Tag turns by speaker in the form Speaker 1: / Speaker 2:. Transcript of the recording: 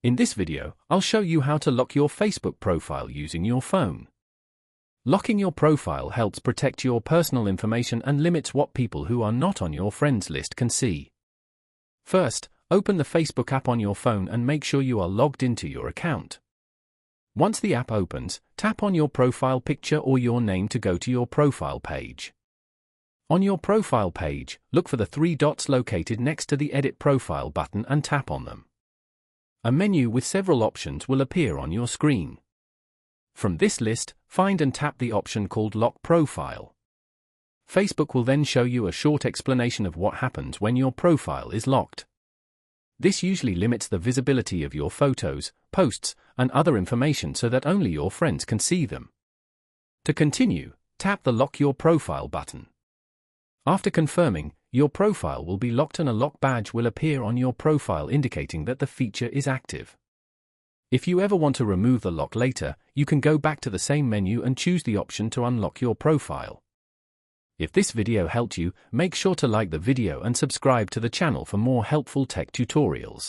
Speaker 1: In this video, I'll show you how to lock your Facebook profile using your phone. Locking your profile helps protect your personal information and limits what people who are not on your friends list can see. First, open the Facebook app on your phone and make sure you are logged into your account. Once the app opens, tap on your profile picture or your name to go to your profile page. On your profile page, look for the three dots located next to the Edit Profile button and tap on them. A menu with several options will appear on your screen. From this list, find and tap the option called Lock Profile. Facebook will then show you a short explanation of what happens when your profile is locked. This usually limits the visibility of your photos, posts, and other information so that only your friends can see them. To continue, tap the Lock Your Profile button. After confirming, your profile will be locked and a lock badge will appear on your profile indicating that the feature is active. If you ever want to remove the lock later, you can go back to the same menu and choose the option to unlock your profile. If this video helped you, make sure to like the video and subscribe to the channel for more helpful tech tutorials.